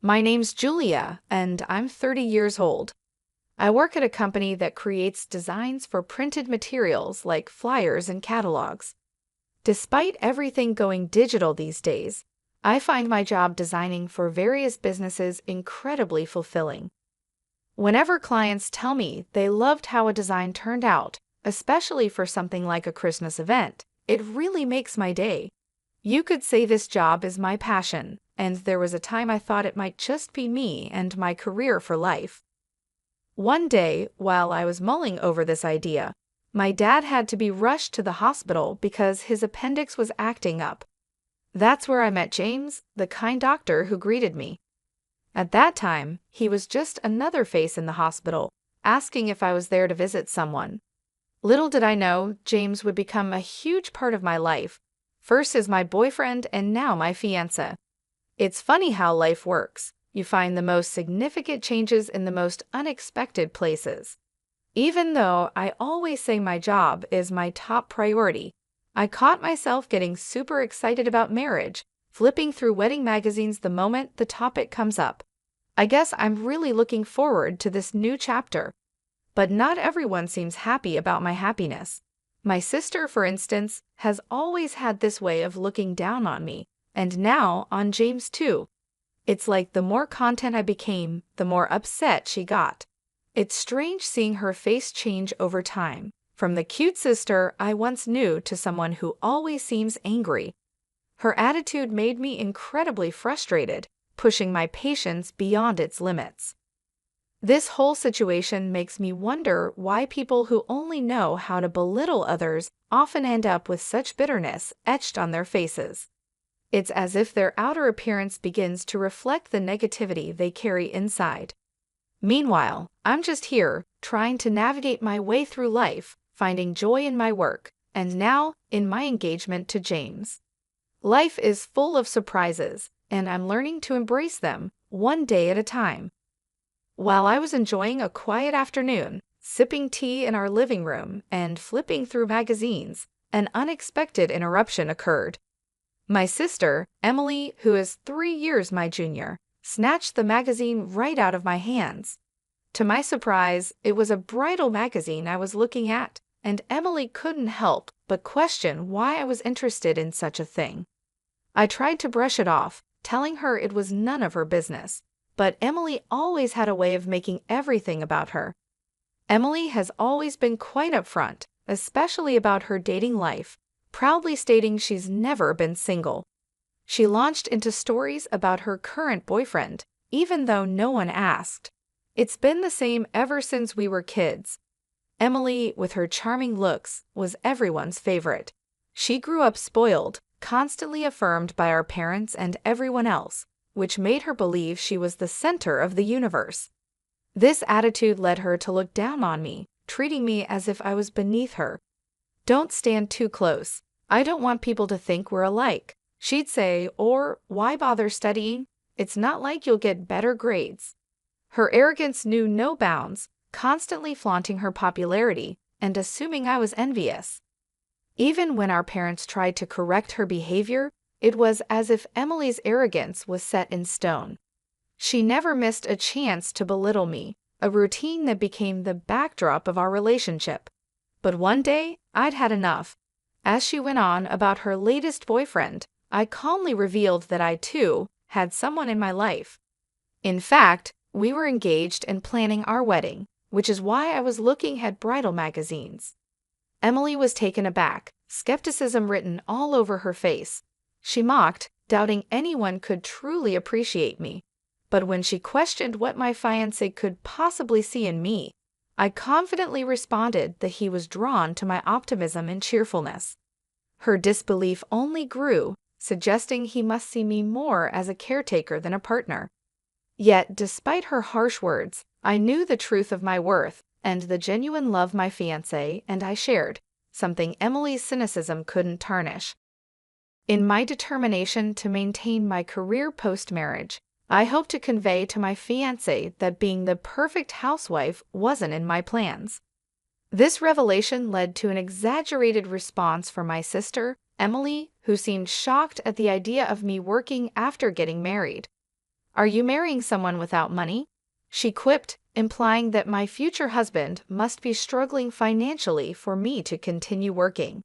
My name's Julia, and I'm 30 years old. I work at a company that creates designs for printed materials like flyers and catalogs. Despite everything going digital these days, I find my job designing for various businesses incredibly fulfilling. Whenever clients tell me they loved how a design turned out, especially for something like a Christmas event, it really makes my day. You could say this job is my passion, and there was a time I thought it might just be me and my career for life. One day, while I was mulling over this idea, my dad had to be rushed to the hospital because his appendix was acting up. That's where I met James, the kind doctor who greeted me. At that time, he was just another face in the hospital, asking if I was there to visit someone. Little did I know, James would become a huge part of my life, first as my boyfriend and now my fiancé. It's funny how life works. You find the most significant changes in the most unexpected places. Even though I always say my job is my top priority, I caught myself getting super excited about marriage, flipping through wedding magazines the moment the topic comes up. I guess I'm really looking forward to this new chapter. But not everyone seems happy about my happiness. My sister, for instance, has always had this way of looking down on me, and now on James too. It's like the more content I became, the more upset she got. It's strange seeing her face change over time, from the cute sister I once knew to someone who always seems angry. Her attitude made me incredibly frustrated, pushing my patience beyond its limits. This whole situation makes me wonder why people who only know how to belittle others often end up with such bitterness etched on their faces. It's as if their outer appearance begins to reflect the negativity they carry inside. Meanwhile, I'm just here, trying to navigate my way through life, finding joy in my work, and now in my engagement to James. Life is full of surprises, and I'm learning to embrace them, one day at a time. While I was enjoying a quiet afternoon, sipping tea in our living room and flipping through magazines, an unexpected interruption occurred. My sister, Emily, who is 3 years my junior, snatched the magazine right out of my hands. To my surprise, it was a bridal magazine I was looking at, and Emily couldn't help but question why I was interested in such a thing. I tried to brush it off, telling her it was none of her business, but Emily always had a way of making everything about her. Emily has always been quite upfront, especially about her dating life, proudly stating she's never been single. She launched into stories about her current boyfriend, even though no one asked. It's been the same ever since we were kids. Emily, with her charming looks, was everyone's favorite. She grew up spoiled, constantly affirmed by our parents and everyone else, which made her believe she was the center of the universe. This attitude led her to look down on me, treating me as if I was beneath her. "Don't stand too close. I don't want people to think we're alike," she'd say, or "Why bother studying? It's not like you'll get better grades." Her arrogance knew no bounds, constantly flaunting her popularity and assuming I was envious. Even when our parents tried to correct her behavior, it was as if Emily's arrogance was set in stone. She never missed a chance to belittle me, a routine that became the backdrop of our relationship. But one day, I'd had enough. As she went on about her latest boyfriend, I calmly revealed that I, too, had someone in my life. In fact, we were engaged and planning our wedding, which is why I was looking at bridal magazines. Emily was taken aback, skepticism written all over her face. She mocked, doubting anyone could truly appreciate me. But when she questioned what my fiancé could possibly see in me, I confidently responded that he was drawn to my optimism and cheerfulness. Her disbelief only grew, suggesting he must see me more as a caretaker than a partner. Yet, despite her harsh words, I knew the truth of my worth and the genuine love my fiancé and I shared, something Emily's cynicism couldn't tarnish. In my determination to maintain my career post-marriage, I hope to convey to my fiancé that being the perfect housewife wasn't in my plans. This revelation led to an exaggerated response from my sister, Emily, who seemed shocked at the idea of me working after getting married. "Are you marrying someone without money?" she quipped, implying that my future husband must be struggling financially for me to continue working.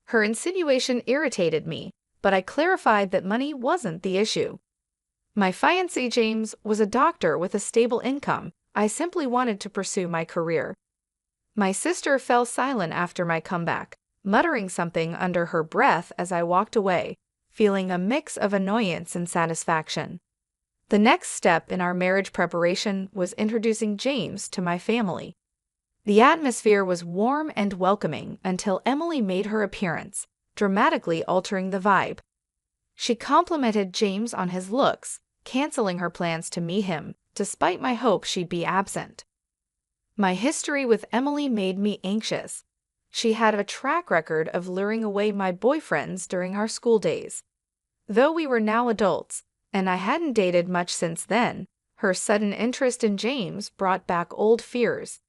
Her insinuation irritated me, but I clarified that money wasn't the issue. My fiancé James was a doctor with a stable income. I simply wanted to pursue my career. My sister fell silent after my comeback, muttering something under her breath as I walked away, feeling a mix of annoyance and satisfaction. The next step in our marriage preparation was introducing James to my family. The atmosphere was warm and welcoming until Emily made her appearance, dramatically altering the vibe. She complimented James on his looks, canceling her plans to meet him, despite my hope she'd be absent. My history with Emily made me anxious. She had a track record of luring away my boyfriends during our school days. Though we were now adults, and I hadn't dated much since then, her sudden interest in James brought back old fears.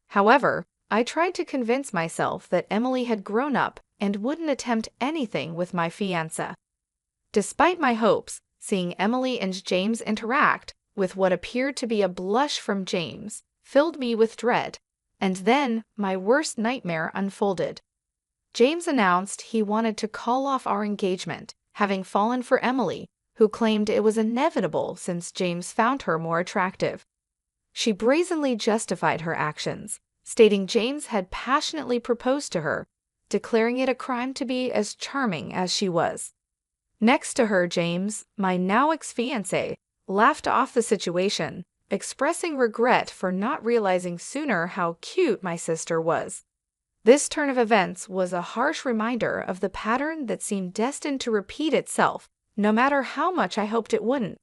However, I tried to convince myself that Emily had grown up and wouldn't attempt anything with my fiancé. Despite my hopes, seeing Emily and James interact, with what appeared to be a blush from James, filled me with dread, and then my worst nightmare unfolded. James announced he wanted to call off our engagement, having fallen for Emily, who claimed it was inevitable since James found her more attractive. She brazenly justified her actions, stating James had passionately proposed to her, declaring it a crime to be as charming as she was. Next to her, James, my now ex-fiancé, laughed off the situation, expressing regret for not realizing sooner how cute my sister was. This turn of events was a harsh reminder of the pattern that seemed destined to repeat itself, no matter how much I hoped it wouldn't.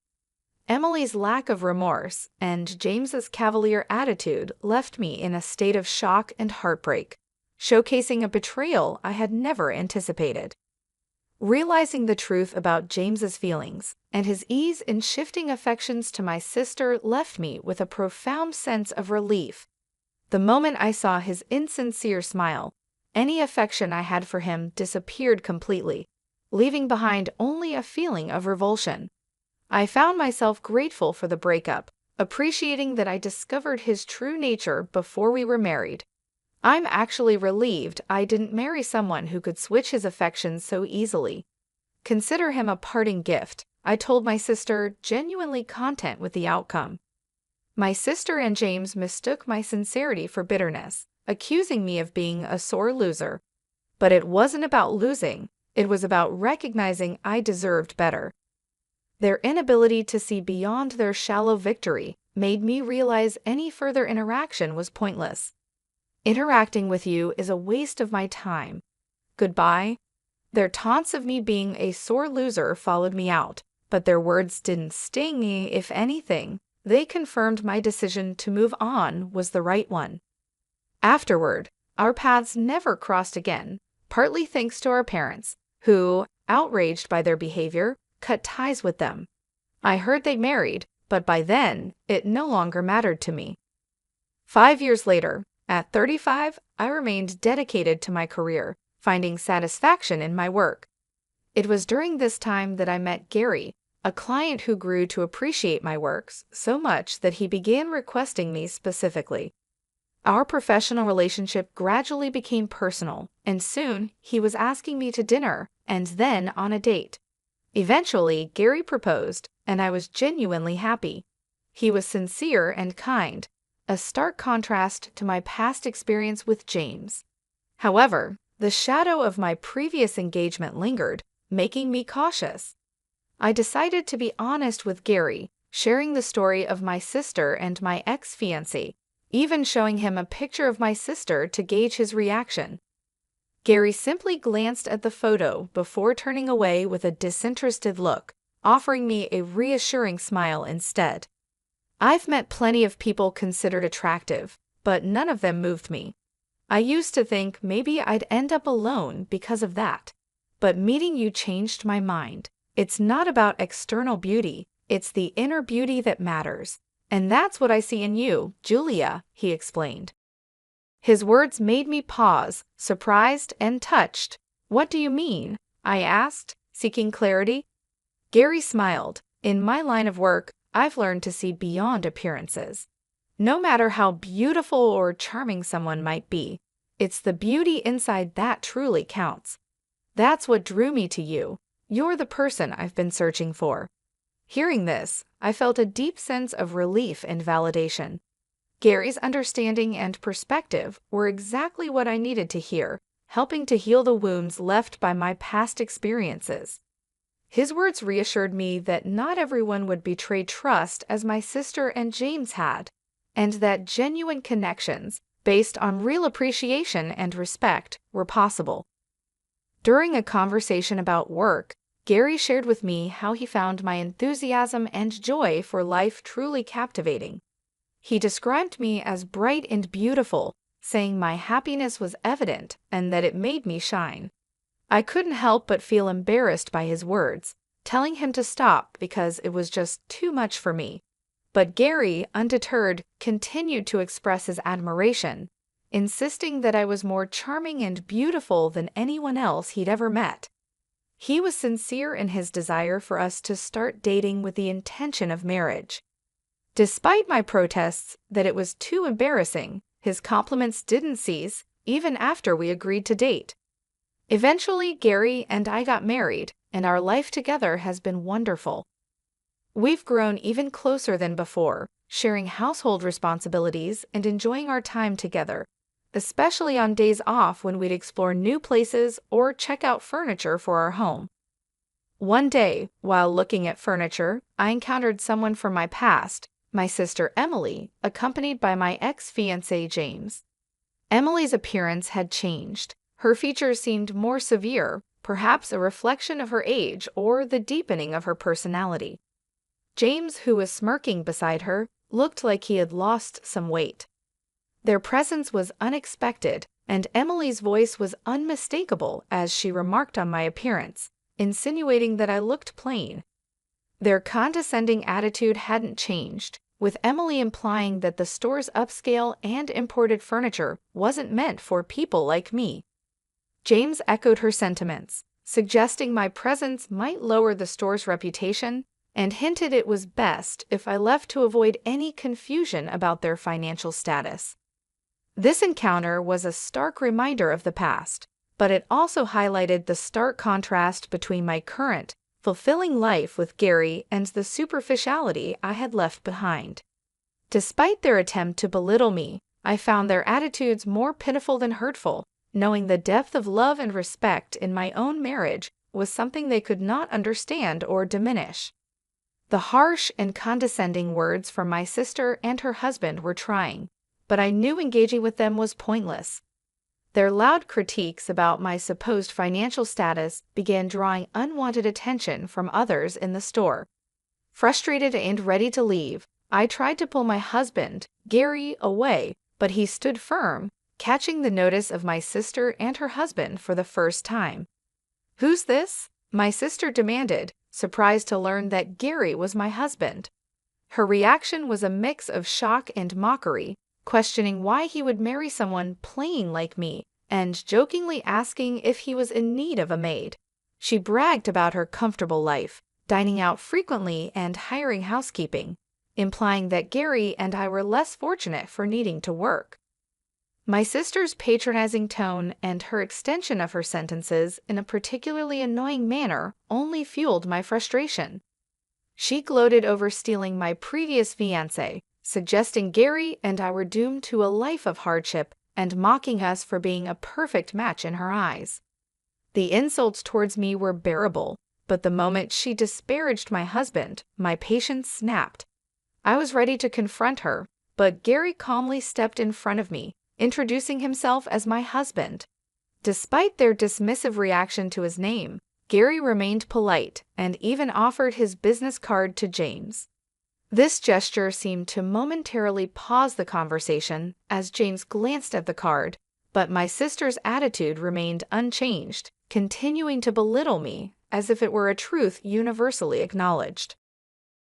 Emily's lack of remorse and James's cavalier attitude left me in a state of shock and heartbreak, showcasing a betrayal I had never anticipated. Realizing the truth about James's feelings and his ease in shifting affections to my sister left me with a profound sense of relief. The moment I saw his insincere smile, any affection I had for him disappeared completely, leaving behind only a feeling of revulsion. I found myself grateful for the breakup, appreciating that I discovered his true nature before we were married. I'm actually relieved I didn't marry someone who could switch his affections so easily. Consider him a parting gift, I told my sister, genuinely content with the outcome. My sister and James mistook my sincerity for bitterness, accusing me of being a sore loser. But it wasn't about losing, it was about recognizing I deserved better. Their inability to see beyond their shallow victory made me realize any further interaction was pointless. Interacting with you is a waste of my time. Goodbye. Their taunts of me being a sore loser followed me out, but their words didn't sting me. If anything, they confirmed my decision to move on was the right one. Afterward, our paths never crossed again, partly thanks to our parents, who, outraged by their behavior, cut ties with them. I heard they married, but by then, it no longer mattered to me. 5 years later, at 35, I remained dedicated to my career, finding satisfaction in my work. It was during this time that I met Gary, a client who grew to appreciate my works so much that he began requesting me specifically. Our professional relationship gradually became personal, and soon he was asking me to dinner and then on a date. Eventually, Gary proposed, and I was genuinely happy. He was sincere and kind, a stark contrast to my past experience with James. However, the shadow of my previous engagement lingered, making me cautious. I decided to be honest with Gary, sharing the story of my sister and my ex-fiancé, even showing him a picture of my sister to gauge his reaction. Gary simply glanced at the photo before turning away with a disinterested look, offering me a reassuring smile instead. I've met plenty of people considered attractive, but none of them moved me. I used to think maybe I'd end up alone because of that. But meeting you changed my mind. It's not about external beauty, it's the inner beauty that matters. And that's what I see in you, Julia, he explained. His words made me pause, surprised and touched. What do you mean? I asked, seeking clarity. Gary smiled. In my line of work, I've learned to see beyond appearances. No matter how beautiful or charming someone might be, it's the beauty inside that truly counts. That's what drew me to you. You're the person I've been searching for. Hearing this, I felt a deep sense of relief and validation. Gary's understanding and perspective were exactly what I needed to hear, helping to heal the wounds left by my past experiences. His words reassured me that not everyone would betray trust as my sister and James had, and that genuine connections, based on real appreciation and respect, were possible. During a conversation about work, Gary shared with me how he found my enthusiasm and joy for life truly captivating. He described me as bright and beautiful, saying my happiness was evident and that it made me shine. I couldn't help but feel embarrassed by his words, telling him to stop because it was just too much for me. But Gary, undeterred, continued to express his admiration, insisting that I was more charming and beautiful than anyone else he'd ever met. He was sincere in his desire for us to start dating with the intention of marriage. Despite my protests that it was too embarrassing, his compliments didn't cease even after we agreed to date. Eventually, Gary and I got married, and our life together has been wonderful. We've grown even closer than before, sharing household responsibilities and enjoying our time together, especially on days off when we'd explore new places or check out furniture for our home. One day, while looking at furniture, I encountered someone from my past, my sister Emily, accompanied by my ex-fiancé James. Emily's appearance had changed. Her features seemed more severe, perhaps a reflection of her age or the deepening of her personality. James, who was smirking beside her, looked like he had lost some weight. Their presence was unexpected, and Emily's voice was unmistakable as she remarked on my appearance, insinuating that I looked plain. Their condescending attitude hadn't changed, with Emily implying that the store's upscale and imported furniture wasn't meant for people like me. James echoed her sentiments, suggesting my presence might lower the store's reputation, and hinted it was best if I left to avoid any confusion about their financial status. This encounter was a stark reminder of the past, but it also highlighted the stark contrast between my current, fulfilling life with Gary and the superficiality I had left behind. Despite their attempt to belittle me, I found their attitudes more pitiful than hurtful, knowing the depth of love and respect in my own marriage was something they could not understand or diminish. The harsh and condescending words from my sister and her husband were trying, but I knew engaging with them was pointless. Their loud critiques about my supposed financial status began drawing unwanted attention from others in the store. Frustrated and ready to leave, I tried to pull my husband, Gary, away, but he stood firm, catching the notice of my sister and her husband for the first time. "Who's this?" my sister demanded, surprised to learn that Gary was my husband. Her reaction was a mix of shock and mockery, questioning why he would marry someone plain like me, and jokingly asking if he was in need of a maid. She bragged about her comfortable life, dining out frequently and hiring housekeeping, implying that Gary and I were less fortunate for needing to work. My sister's patronizing tone and her extension of her sentences in a particularly annoying manner only fueled my frustration. She gloated over stealing my previous fiancé, suggesting Gary and I were doomed to a life of hardship and mocking us for being a perfect match in her eyes. The insults towards me were bearable, but the moment she disparaged my husband, my patience snapped. I was ready to confront her, but Gary calmly stepped in front of me, introducing himself as my husband. Despite their dismissive reaction to his name, Gary remained polite and even offered his business card to James. This gesture seemed to momentarily pause the conversation as James glanced at the card, but my sister's attitude remained unchanged, continuing to belittle me as if it were a truth universally acknowledged.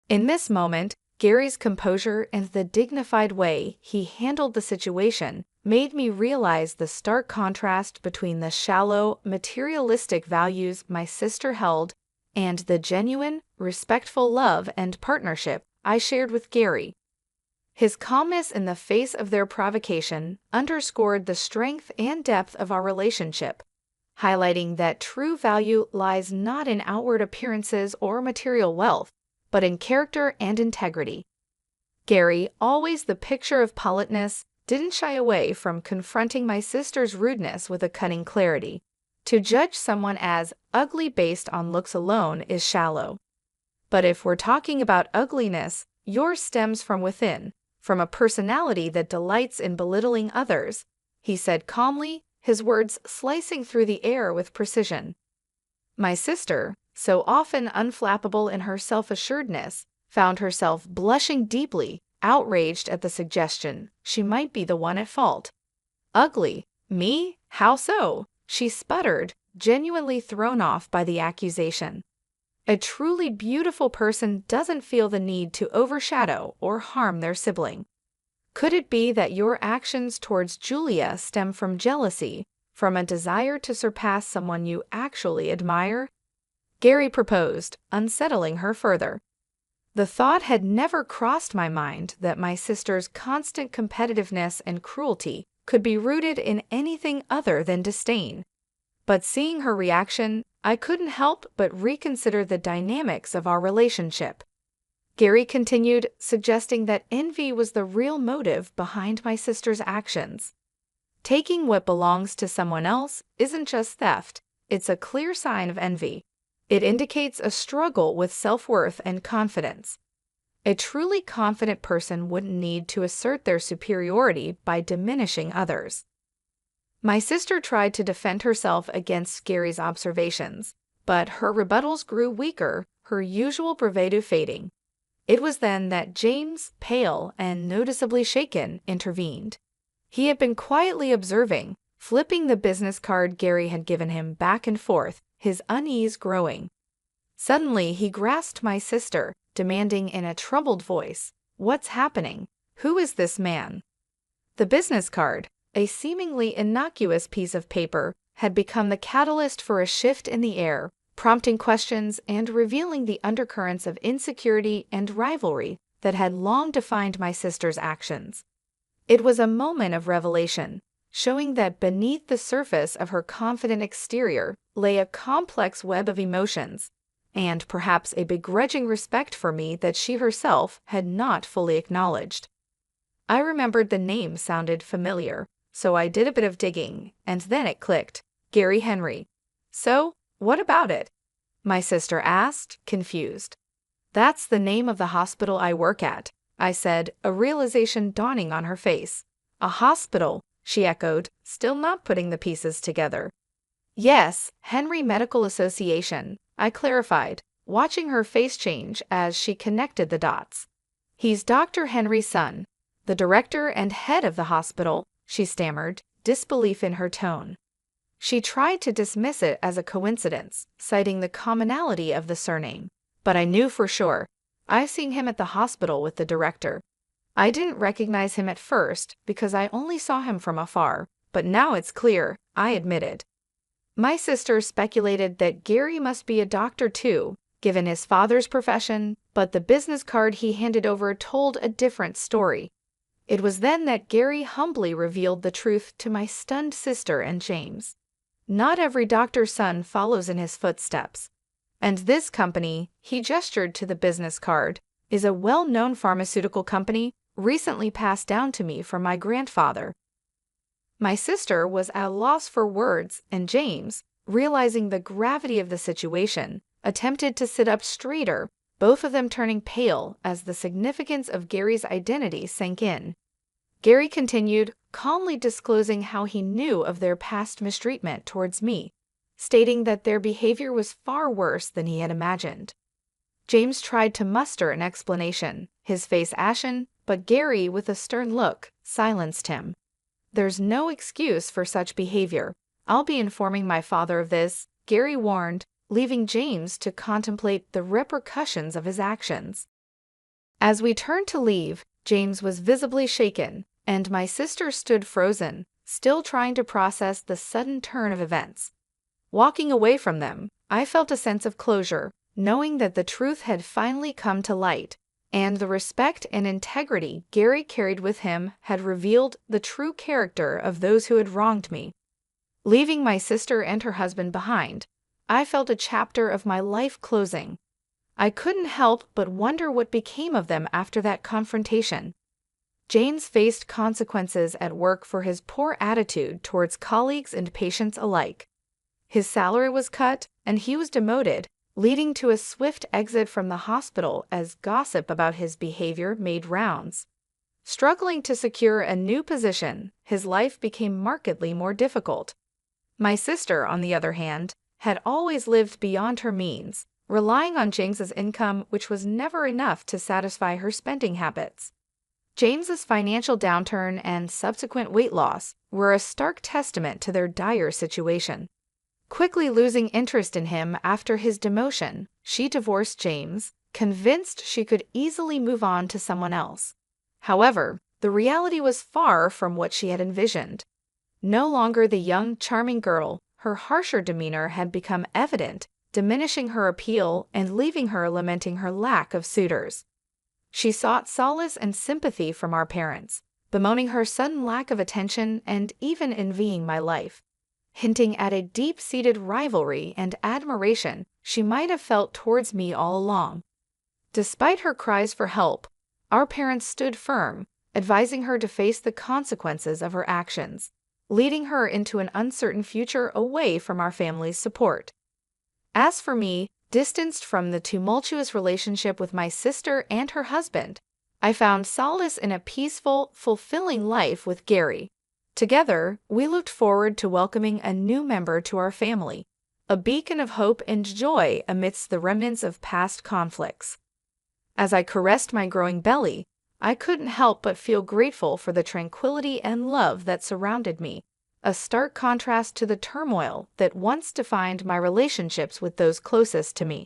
In this moment, Gary's composure and the dignified way he handled the situation made me realize the stark contrast between the shallow, materialistic values my sister held and the genuine, respectful love and partnership I shared with Gary. His calmness in the face of their provocation underscored the strength and depth of our relationship, highlighting that true value lies not in outward appearances or material wealth, but in character and integrity. Gary, always the picture of politeness, didn't shy away from confronting my sister's rudeness with a cutting clarity. To judge someone as ugly based on looks alone is shallow. But if we're talking about ugliness, yours stems from within, from a personality that delights in belittling others, he said calmly, his words slicing through the air with precision. My sister, so often unflappable in her self-assuredness, found herself blushing deeply, outraged at the suggestion she might be the one at fault. Ugly? Me? How so? She sputtered, genuinely thrown off by the accusation. A truly beautiful person doesn't feel the need to overshadow or harm their sibling. Could it be that your actions towards Julia stem from jealousy, from a desire to surpass someone you actually admire? Gary proposed, unsettling her further. The thought had never crossed my mind that my sister's constant competitiveness and cruelty could be rooted in anything other than disdain. But seeing her reaction, I couldn't help but reconsider the dynamics of our relationship. Gary continued, suggesting that envy was the real motive behind my sister's actions. Taking what belongs to someone else isn't just theft, it's a clear sign of envy. It indicates a struggle with self-worth and confidence. A truly confident person wouldn't need to assert their superiority by diminishing others. My sister tried to defend herself against Gary's observations, but her rebuttals grew weaker, her usual bravado fading. It was then that James, pale and noticeably shaken, intervened. He had been quietly observing, flipping the business card Gary had given him back and forth, his unease growing. Suddenly he grasped my sister, demanding in a troubled voice, "What's happening? Who is this man?" The business card, a seemingly innocuous piece of paper, had become the catalyst for a shift in the air, prompting questions and revealing the undercurrents of insecurity and rivalry that had long defined my sister's actions. It was a moment of revelation, showing that beneath the surface of her confident exterior lay a complex web of emotions, and perhaps a begrudging respect for me that she herself had not fully acknowledged. I remembered the name sounded familiar, so I did a bit of digging, and then it clicked. Gary Henry. So, what about it? My sister asked, confused. That's the name of the hospital I work at, I said, a realization dawning on her face. A hospital, she echoed, still not putting the pieces together. Yes, Henry Medical Association, I clarified, watching her face change as she connected the dots. He's Dr. Henry's son, the director and head of the hospital, she stammered, disbelief in her tone. She tried to dismiss it as a coincidence, citing the commonality of the surname. But I knew for sure. I've seen him at the hospital with the director. I didn't recognize him at first because I only saw him from afar, but now it's clear, I admitted. My sister speculated that Gary must be a doctor too, given his father's profession, but the business card he handed over told a different story. It was then that Gary humbly revealed the truth to my stunned sister and James. Not every doctor's son follows in his footsteps. And this company, he gestured to the business card, is a well-known pharmaceutical company recently passed down to me from my grandfather. My sister was at a loss for words, and James, realizing the gravity of the situation, attempted to sit up straighter, both of them turning pale as the significance of Gary's identity sank in. Gary continued, calmly disclosing how he knew of their past mistreatment towards me, stating that their behavior was far worse than he had imagined. James tried to muster an explanation, his face ashen, but Gary, with a stern look, silenced him. There's no excuse for such behavior. I'll be informing my father of this, Gary warned, leaving James to contemplate the repercussions of his actions. As we turned to leave, James was visibly shaken, and my sister stood frozen, still trying to process the sudden turn of events. Walking away from them, I felt a sense of closure, knowing that the truth had finally come to light, and the respect and integrity Gary carried with him had revealed the true character of those who had wronged me. Leaving my sister and her husband behind, I felt a chapter of my life closing. I couldn't help but wonder what became of them after that confrontation. James faced consequences at work for his poor attitude towards colleagues and patients alike. His salary was cut, and he was demoted, leading to a swift exit from the hospital as gossip about his behavior made rounds. Struggling to secure a new position, his life became markedly more difficult. My sister, on the other hand, had always lived beyond her means, relying on James's income, which was never enough to satisfy her spending habits. James's financial downturn and subsequent weight loss were a stark testament to their dire situation. Quickly losing interest in him after his demotion, she divorced James, convinced she could easily move on to someone else. However, the reality was far from what she had envisioned. No longer the young, charming girl, her harsher demeanor had become evident, diminishing her appeal and leaving her lamenting her lack of suitors. She sought solace and sympathy from our parents, bemoaning her sudden lack of attention and even envying my life, hinting at a deep-seated rivalry and admiration she might have felt towards me all along. Despite her cries for help, our parents stood firm, advising her to face the consequences of her actions, leading her into an uncertain future away from our family's support. As for me, distanced from the tumultuous relationship with my sister and her husband, I found solace in a peaceful, fulfilling life with Gary. Together, we looked forward to welcoming a new member to our family, a beacon of hope and joy amidst the remnants of past conflicts. As I caressed my growing belly, I couldn't help but feel grateful for the tranquility and love that surrounded me, a stark contrast to the turmoil that once defined my relationships with those closest to me.